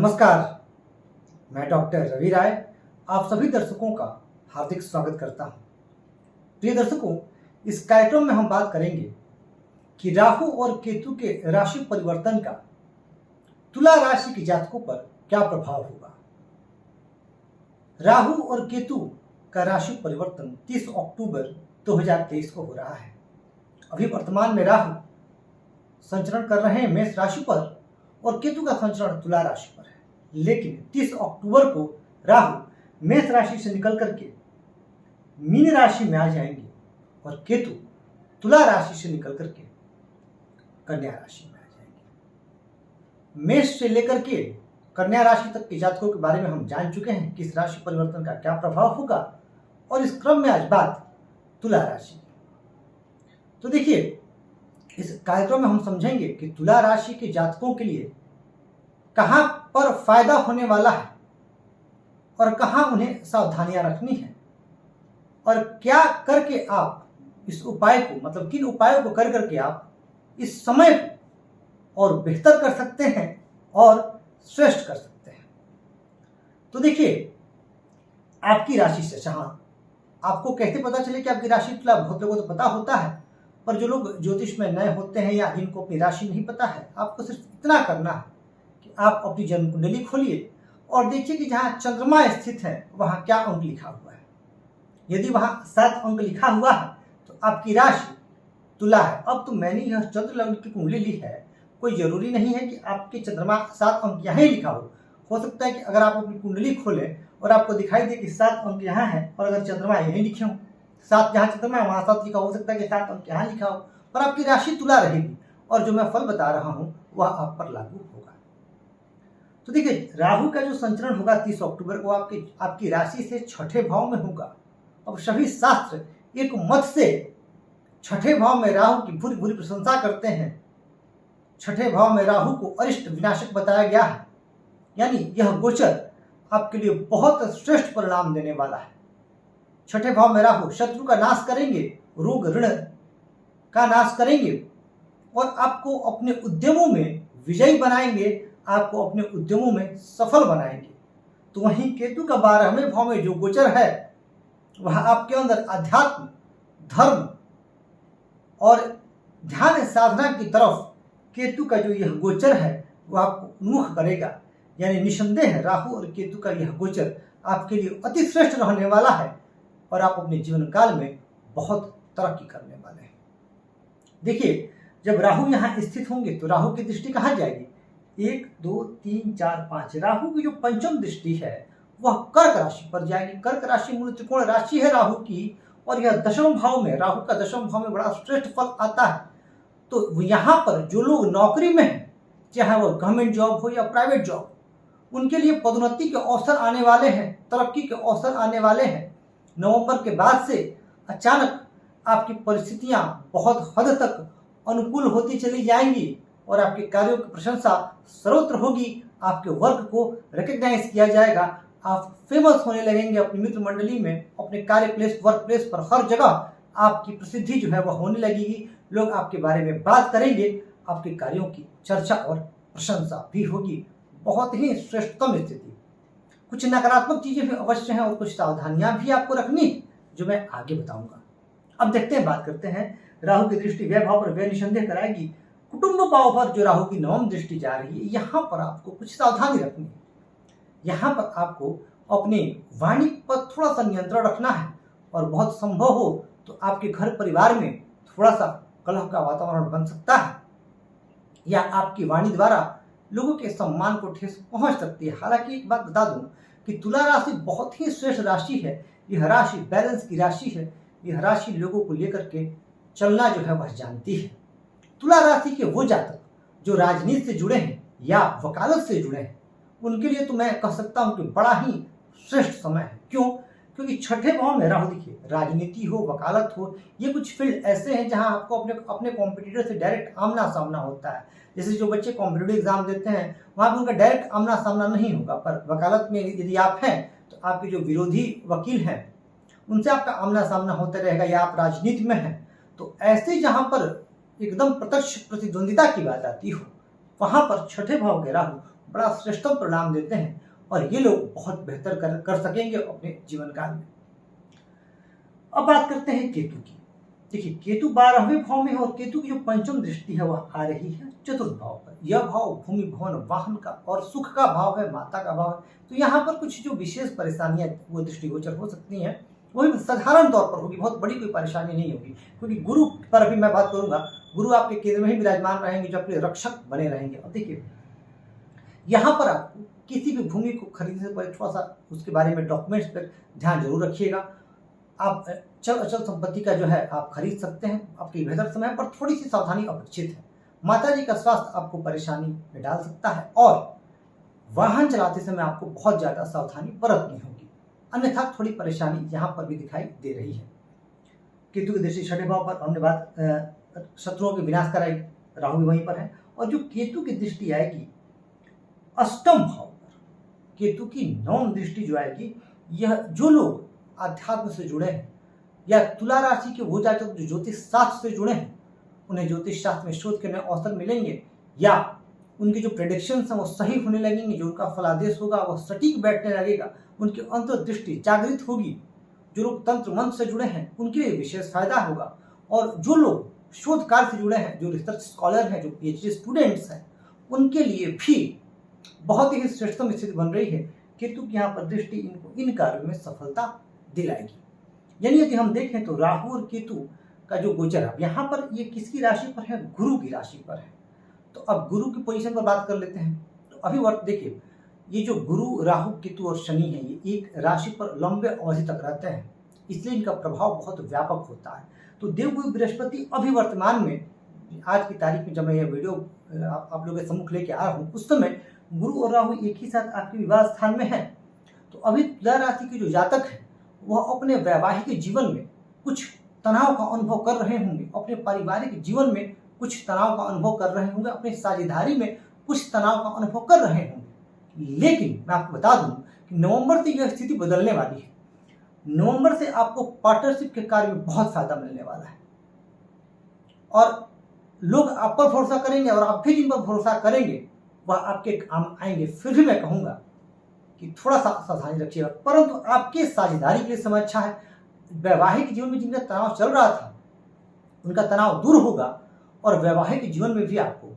नमस्कार, मैं डॉक्टर रवि राय आप सभी दर्शकों का हार्दिक स्वागत करता हूं। प्रिय दर्शकों, इस कार्यक्रम में हम बात करेंगे कि राहु और केतु के राशि परिवर्तन का तुला राशि के जातकों पर क्या प्रभाव होगा। राहु और केतु का राशि परिवर्तन 30 अक्टूबर 2023 को हो रहा है। अभी वर्तमान में राहु संचरण कर रहे हैं मेष राशि पर और केतु का संचरण तुला राशि पर है, लेकिन 30 अक्टूबर को राहु मेष राशि से निकल करके मीन राशि में आ जाएंगे और केतु तुला राशि से निकल करके कन्या राशि में आ जाएंगे। मेष से लेकर के कन्या राशि तक के जातकों के बारे में हम जान चुके हैं कि इस राशि परिवर्तन का क्या प्रभाव होगा, और इस क्रम में आज बात तुला राशि की। तो देखिए, इस कार्यक्रम में हम समझेंगे कि तुला राशि के जातकों के लिए कहां पर फायदा होने वाला है और कहां उन्हें सावधानियां रखनी है, और क्या करके आप इस उपाय को मतलब किन उपायों को कर करके आप इस समय को और बेहतर कर सकते हैं और श्रेष्ठ कर सकते हैं। तो देखिए, आपकी राशि से जहां आपको कैसे पता चले कि आपकी राशि तुला, बहुत लोगों को तो पता होता है, पर जो लोग ज्योतिष में नए होते हैं या जिनको अपनी राशि नहीं पता है, आपको सिर्फ इतना करना है कि आप अपनी जन्म कुंडली खोलिए और देखिए कि जहाँ चंद्रमा स्थित है वहाँ क्या अंक लिखा हुआ है। यदि वहाँ 7 अंक लिखा हुआ है तो आपकी राशि तुला है। अब तो मैंने यह चंद्र लग्न की कुंडली ली है, कोई जरूरी नहीं है कि आपके चंद्रमा 7 अंक यहाँ ही लिखा हो सकता है कि अगर आप अपनी कुंडली खोलें और आपको दिखाई दे कि 7 अंक यहाँ है और अगर चंद्रमा यहीं लिखे हों, 7 जहाँ चंद्रमा है वहाँ 7 लिखा हो सकता है कि 7 अंक यहाँ लिखा हो, पर आपकी राशि तुला रहेगी और जो मैं फल बता रहा हूँ वह आप पर लागू होगा। तो देखिए, राहु का जो संचरण होगा 30 अक्टूबर को आपकी राशि से छठे भाव में होगा। अब सभी शास्त्र एक मत से छठे भाव में राहु की भूरी भूरी प्रशंसा करते हैं। छठे भाव में राहु को अरिष्ट विनाशक बताया गया है, यानी यह गोचर आपके लिए बहुत श्रेष्ठ परिणाम देने वाला है। छठे भाव में राहु शत्रु का नाश करेंगे, रोग ऋण का नाश करेंगे और आपको अपने उद्यमों में विजयी बनाएंगे, आपको अपने उद्यमों में सफल बनाएंगे। तो वहीं केतु का 12वें भाव में जो गोचर है वह आपके अंदर अध्यात्म, धर्म और ध्यान साधना की तरफ केतु का जो यह गोचर है वह आपको उन्मुख करेगा। यानी निसंदेह राहु और केतु का यह गोचर आपके लिए अति श्रेष्ठ रहने वाला है और आप अपने जीवन काल में बहुत तरक्की करने वाले हैं। देखिए, जब राहु यहाँ स्थित होंगे तो राहु की दृष्टि कहाँ जाएगी? 1 2 3 4 5 राहु की जो पंचम दृष्टि है वह कर्क राशि पर जाएगी। कर्क राशि मूल त्रिकोण राशि है राहु की, और यह दशम भाव में, राहु का दशम भाव में बड़ा श्रेष्ठ फल आता है। तो यहाँ पर जो लोग नौकरी में हैं, चाहे वह गवर्नमेंट जॉब हो या प्राइवेट जॉब, उनके लिए पदोन्नति के अवसर आने वाले हैं, तरक्की के अवसर आने वाले हैं। नवंबर के बाद से अचानक आपकी परिस्थितियां बहुत हद तक अनुकूल होती चली जाएंगी और आपके कार्यों की प्रशंसा सर्वत्र होगी। आपके वर्क को रिकग्नाइज किया जाएगा, आप फेमस होने लगेंगे अपनी मित्र मंडली में, अपने कार्य प्लेस, वर्क प्लेस पर, हर जगह आपकी प्रसिद्धि जो है वह होने लगेगी। लोग आपके बारे में बात करेंगे, आपके कार्यों की चर्चा और प्रशंसा भी होगी। बहुत ही श्रेष्ठतम स्थिति। कुछ नकारात्मक चीजें भी अवश्य हैं और कुछ सावधानियां भी आपको रखनी, जो मैं आगे बताऊंगा। अब देखते हैं, बात करते हैं। राहु की दृष्टि व्यय भाव पर व्यय निसंदेह कराएगी। कुटुंब भाव पर जो राहु की नवम दृष्टि जा रही है, यहाँ पर आपको कुछ सावधानी रखनी है। यहाँ पर आपको अपनी वाणी पर थोड़ा सा नियंत्रण रखना है और बहुत संभव हो तो आपके घर परिवार में थोड़ा सा कलह का वातावरण बन सकता है, या आपकी वाणी द्वारा लोगों के सम्मान को ठेस पहुंच सकती है। हालांकि एक बात बता दूं कि तुला राशि बहुत ही श्रेष्ठ राशि है। यह राशि बैलेंस की राशि है। यह राशि लोगों को लेकर के चलना जो है वह जानती है। तुला राशि के वो जातक जो राजनीति से जुड़े हैं या वकालत से जुड़े हैं, उनके लिए तो मैं कह सकता हूं कि बड़ा ही श्रेष्ठ समय है। क्यों? क्योंकि छठे भाव में राहु, देखिए, राजनीति हो, वकालत हो, ये कुछ फील्ड ऐसे हैं जहां आपको अपने कॉम्पिटिटर से डायरेक्ट आमना सामना होता है। जैसे जो बच्चे कॉम्पिटिटिव एग्जाम देते हैं वहां पर उनका डायरेक्ट आमना सामना नहीं होगा, पर वकालत में यदि आप हैं तो आपके जो विरोधी वकील हैं उनसे आपका आमना सामना होता रहेगा, या आप राजनीति में हैं तो ऐसे जहां पर एकदम प्रत्यक्ष प्रतिद्वंदिता की बात आती हो, वहां पर छठे भाव के राहु बड़ा श्रेष्ठतम परिणाम देते हैं और ये लोग बहुत बेहतर कर सकेंगे अपने जीवन काल में। अब बात करते हैं केतु की। देखिए, केतु 12वें भाव में है और केतु की जो पंचम दृष्टि है वह आ रही है चतुर्थ भाव पर। यह भाव भूमि भवन वाहन का और सुख का भाव है, माता का भाव है। तो यहाँ पर कुछ जो विशेष परेशानियां वो दृष्टिगोचर हो सकती हैं, वही साधारण तौर पर होगी, बहुत बड़ी कोई परेशानी नहीं होगी, क्योंकि गुरु पर अभी मैं बात करूंगा। गुरु आपके केंद्र में ही विराजमान रहेंगे, जो आपके रक्षक बने रहेंगे। अब देखिए, यहाँ पर आपको किसी भी भूमि को खरीदने से पहले थोड़ा सा उसके बारे में डॉक्यूमेंट्स पर ध्यान जरूर रखिएगा। आप चल अचल संपत्ति का जो है आप खरीद सकते हैं आपके बेहतर समय पर, थोड़ी सी सावधानी अपेक्षित है। माता जी का स्वास्थ्य आपको परेशानी में डाल सकता है और वाहन चलाते समय आपको बहुत ज्यादा सावधानी बरतनी होगी, अन्यथा थोड़ी परेशानी यहाँ पर भी दिखाई दे रही है। केतु की दृष्टि छठे भाव पर, हमने बात शत्रुओं के विनाश कराई, राहु भी वहीं पर है। और जो केतु की दृष्टि आएगी अष्टम भाव पर, केतु की नवम दृष्टि जो आएगी, यह जो लोग आध्यात्म से जुड़े हैं या तुला राशि के वो जातक जो ज्योतिष शास्त्र से जुड़े हैं, उन्हें ज्योतिष शास्त्र में शोध करने अवसर मिलेंगे या उनके जो प्रेडिक्शंस हैं वो सही होने लगेंगे, जो उनका फलादेश होगा वह सटीक बैठने लगेगा, उनकी अंतर्दृष्टि जागृत होगी। जो लोग तंत्र मंत्र से जुड़े हैं उनके लिए विशेष फायदा होगा। और जो लोग शोध कार्य से जुड़े हैं, जो रिसर्च स्कॉलर हैं, जो PhD स्टूडेंट्स हैं, उनके लिए भी बहुत ही श्रेष्ठतम स्थिति बन रही है। केतु की यहाँ पर दृष्टि इनको इन कार्यों में सफलता दिलाएगी। यानी यदि हम देखें तो राहु और केतु का जो गोचर है यहाँ पर, ये किसकी राशि पर है? गुरु की राशि पर है। तो अब गुरु की पोजीशन पर बात कर लेते हैं। तो अभी वर्त देखिए, ये जो गुरु, राहु, केतु और शनि है, ये एक राशि पर लंबे अवधि तक रहते हैं, इसलिए इनका प्रभाव बहुत व्यापक होता है। तो देवगुरु बृहस्पति अभी वर्तमान में, आज की तारीख में जब मैं ये वीडियो आप लोगों के सम्मुख लेके आ रहा हूँ, उस समय गुरु और राहु एक ही साथ आपके विवाह स्थान में है। तो अभी तुला राशि के जो जातक है वह अपने वैवाहिक जीवन में कुछ तनाव का अनुभव कर रहे होंगे, अपने पारिवारिक जीवन में कुछ तनाव का अनुभव कर रहे होंगे, अपने साझेदारी में कुछ तनाव का अनुभव कर रहे होंगे। लेकिन मैं आपको बता दूं कि नवंबर से यह स्थिति बदलने वाली है। नवंबर से आपको पार्टनरशिप के कार्य में बहुत फायदा मिलने वाला है और लोग आप पर भरोसा करेंगे और आप भी जिन पर भरोसा करेंगे वह आपके काम आएंगे। फिर भी मैं कहूंगा कि थोड़ा सा सावधानी रखिएगा, परंतु आपके साझेदारी के लिए समय अच्छा है। वैवाहिक जीवन में जिनका तनाव चल रहा था उनका तनाव दूर होगा और वैवाहिक जीवन में भी आपको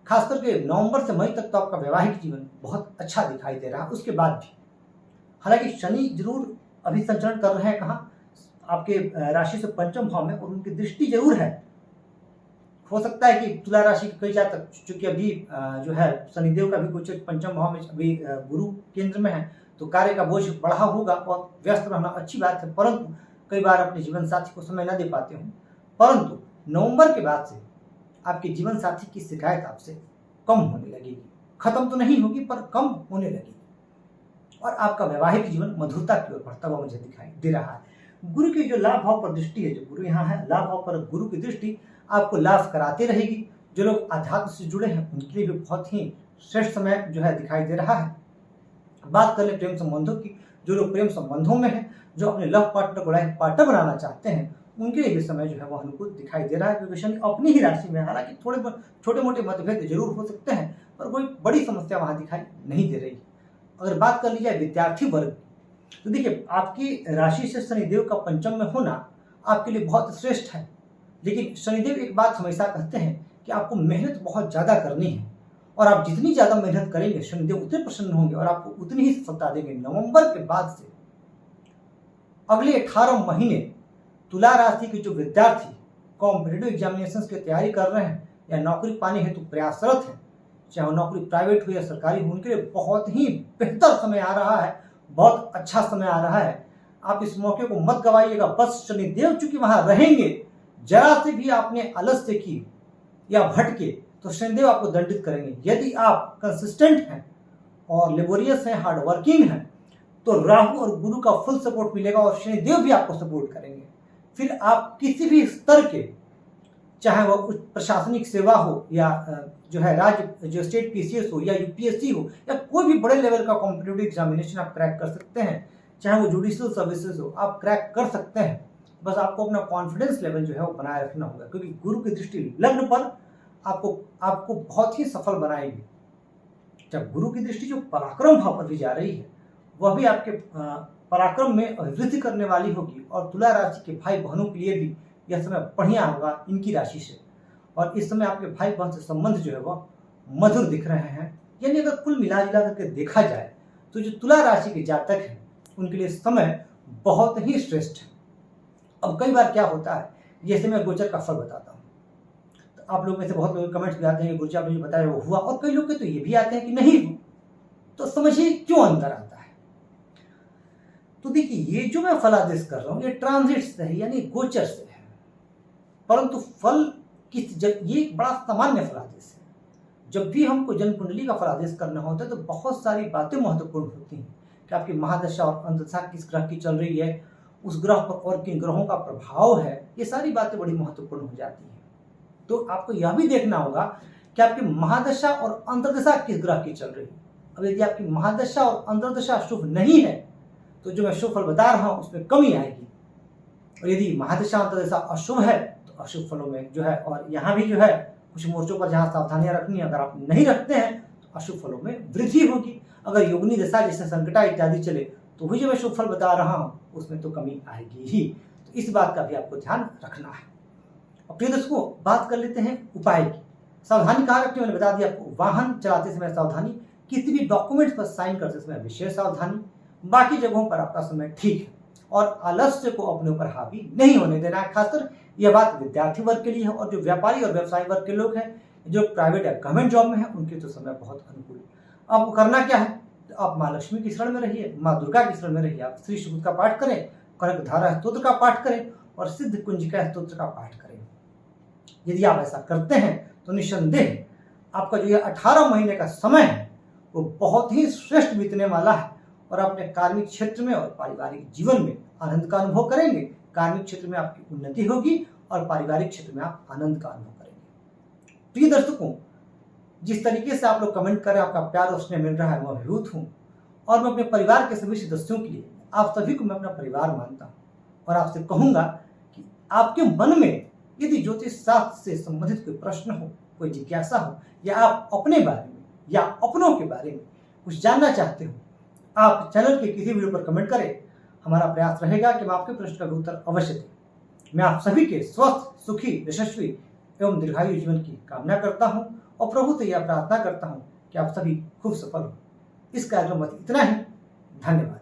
खास करके नवंबर से मई तक तो आपका वैवाहिक जीवन बहुत अच्छा दिखाई दे रहा है। उसके बाद भी हालांकि शनि जरूर अभी संचरण कर रहे हैं, कहाँ? आपके राशि से पंचम भाव में, और उनकी दृष्टि जरूर है। हो सकता है कि तुला राशि के कई जातक, चूंकि अभी जो है शनिदेव का भी कुछ पंचम भाव में अभी गुरु केंद्र में है, तो कार्य का बोझ बढ़ा होगा और व्यस्त रहना अच्छी बात है, परंतु कई बार अपने जीवन साथी को समय न दे पाते हो। परंतु नवंबर के बाद से आपके जीवन साथी की शिकायत आपसे कम होने लगेगी, खत्म तो नहीं होगी पर कम होने लगेगी और आपका वैवाहिक जीवन मधुरता की ओर बढ़ता हुआ मुझे दिखाई दे रहा है। गुरु की जो लाभ भाव पर दृष्टि है, जो गुरु यहाँ है, लाभ भाव पर गुरु की दृष्टि आपको लाभ कराते रहेगी। जो लोग आध्यात्म से जुड़े हैं उनके लिए भी बहुत ही श्रेष्ठ समय जो है दिखाई दे रहा है। बात कर ले प्रेम संबंधों की, जो लोग प्रेम संबंधों में हैं, जो अपने लव पार्टनर को लाइफ पार्टनर बनाना चाहते हैं, उनके लिए भी समय जो है वह अनुकूल दिखाई दे रहा है, क्योंकि शनि अपनी ही राशि में। हालांकि थोड़े छोटे मोटे मतभेद जरूर हो सकते हैं पर कोई बड़ी समस्या वहां दिखाई नहीं दे रही। अगर बात कर ली जाए विद्यार्थी वर्ग, तो देखिए आपकी राशि से शनिदेव का पंचम में होना आपके लिए बहुत श्रेष्ठ है। लेकिन शनिदेव एक बात हमेशा कहते हैं कि आपको मेहनत बहुत ज्यादा करनी है और आप जितनी ज्यादा मेहनत करेंगे शनिदेव उतने प्रसन्न होंगे और आपको उतनी ही सफलता देंगे। नवंबर के बाद से अगले 18 महीने तुला राशि के जो विद्यार्थी कॉम्पिटिटिव एग्जामिनेशंस की तैयारी कर रहे हैं या नौकरी पाने हेतु प्रयासरत हैं, चाहे वो नौकरी प्राइवेट हो या सरकारी हो, उनके लिए बहुत ही बेहतर समय आ रहा है, बहुत अच्छा समय आ रहा है। आप इस मौके को मत गवाइएगा। बस शनिदेव चूंकि वहां रहेंगे, जरा से भी आपने आलस्य की या भटके तो शनिदेव आपको दंडित करेंगे। यदि आप कंसिस्टेंट हैं और लेबोरियस हैं, हार्डवर्किंग हैं, तो राहु और गुरु का फुल सपोर्ट मिलेगा और शनिदेव भी आपको सपोर्ट करेंगे। फिर आप किसी भी स्तर के, चाहे वह प्रशासनिक सेवा हो या जो है राज्य जो स्टेट PCS हो या UPSC हो या कोई भी बड़े लेवल का कॉम्पिटिटिव एग्जामिनेशन आप क्रैक कर सकते हैं, चाहे वो जुडिशियल सर्विसेज हो, आप क्रैक कर सकते हैं। बस आपको अपना कॉन्फिडेंस लेवल जो है वो बनाए रखना होगा, क्योंकि गुरु की दृष्टि लग्न पर आपको बहुत ही सफल बनाएगी। जब गुरु की दृष्टि जो पराक्रम भाव पर भी जा रही है, वह भी आपके पराक्रम में वृद्धि करने वाली होगी। और तुला राशि के भाई बहनों के लिए भी यह समय बढ़िया होगा इनकी राशि से। और इस समय आपके भाई बहन से संबंध जो है वह मधुर दिख रहे हैं। यानी अगर कुल मिला जुला करके देखा जाए तो जो तुला राशि के जातक हैं उनके लिए समय बहुत ही श्रेष्ठ है। अब कई बार क्या होता है, जैसे मैं गोचर का फल बताता हूँ तो आप लोग में से बहुत लोग कमेंट्स भी आते हैं कि गुरुजी आपने जो बताया वो हुआ, और कई लोग के तो ये भी आते हैं कि नहीं हुआ। तो समझिए क्यों अंतर आता है। तो देखिए, ये जो मैं फलादेश कर रहा हूँ ये ट्रांजिट से है, यानी गोचर से है, परंतु फल ये एक बड़ा सामान्य फलादेश है। जब भी हमको जन्म कुंडली का फलादेश करना होता है तो बहुत सारी बातें महत्वपूर्ण होती हैं कि आपकी महादशा और अंतदशा किस ग्रह की चल रही है, उस ग्रह पर और किन ग्रहों का प्रभाव है, ये सारी बातें बड़ी महत्वपूर्ण हो जाती हैं। तो आपको यह भी देखना होगा कि आपकी महादशा और अंतर्दशा किस ग्रह की चल रही है। अब यदि आपकी महादशा और अंतर्दशा शुभ नहीं है तो जो मैं शुभ फल बता रहा हूँ उसमें कमी आएगी, और यदि महादशा अंतर्दशा अशुभ है तो अशुभ फलों में जो है, और यहाँ भी जो है कुछ मोर्चों पर जहाँ सावधानियां रखनी है अगर आप नहीं रखते हैं तो अशुभ फलों में वृद्धि होगी। अगर योगिनी दशा जैसे संकटा इत्यादि चले तो भी जो मैं शुभ फल बता रहा हूँ उसमें तो कमी आएगी ही। तो इस बात का भी आपको ध्यान रखना है। और प्रिय दर्शकों, बात कर लेते हैं उपाय की। सावधानी कहाँ रखनी, मैंने बता दिया आपको। वाहन चलाते समय सावधानी, किसी भी डॉक्यूमेंट पर साइन करते समय विशेष सावधानी, बाकी जगहों पर आपका समय ठीक है। और आलस्य को अपने ऊपर हावी नहीं होने देना है। खासकर यह बात विद्यार्थी वर्ग के लिए है, और जो व्यापारी और व्यवसायी वर्ग के लोग हैं जो प्राइवेट या गवर्नमेंट जॉब में है उनके तो समय बहुत अनुकूल है। आपको करना क्या है, तो आप माँ लक्ष्मी की शरण में रहिए, माँ दुर्गा की शरण में रहिए। आप श्री सूक्त का पाठ करें, कनक धारा स्तोत्र का पाठ करें और सिद्ध कुंजिका स्तोत्र का पाठ करें। यदि आप ऐसा करते हैं तो निस्संदेह आपका जो ये 18 महीने का समय है वो बहुत ही श्रेष्ठ बीतने वाला है, और अपने कार्मिक क्षेत्र में और पारिवारिक जीवन में आनंद का अनुभव करेंगे। कार्मिक क्षेत्र में आपकी उन्नति होगी और पारिवारिक क्षेत्र में आप आनंद का अनुभव करेंगे। प्रिय दर्शकों, जिस तरीके से आप लोग कमेंट कर रहे हैं, आपका प्यार और स्नेह मिल रहा है, मैं अभिभूत हूँ। और मैं अपने परिवार के सभी सदस्यों के लिए, आप सभी को मैं अपना परिवार मानता हूँ, और आपसे कहूँगा कि आपके मन में यदि ज्योतिष शास्त्र से संबंधित कोई प्रश्न हो, कोई जिज्ञासा हो, या आप अपने बारे में या अपनों के बारे में कुछ जानना चाहते हो, आप चैनल के किसी वीडियो पर कमेंट करें। हमारा प्रयास रहेगा कि मैं आपके प्रश्न का भी उत्तर अवश्य दूं। मैं आप सभी के स्वस्थ, सुखी, यशस्वी एवं दीर्घायु जीवन की कामना करता हूं, और प्रभु से यह प्रार्थना करता हूं कि आप सभी खूब सफल हो। इस कार्यक्रम में इतना ही। धन्यवाद।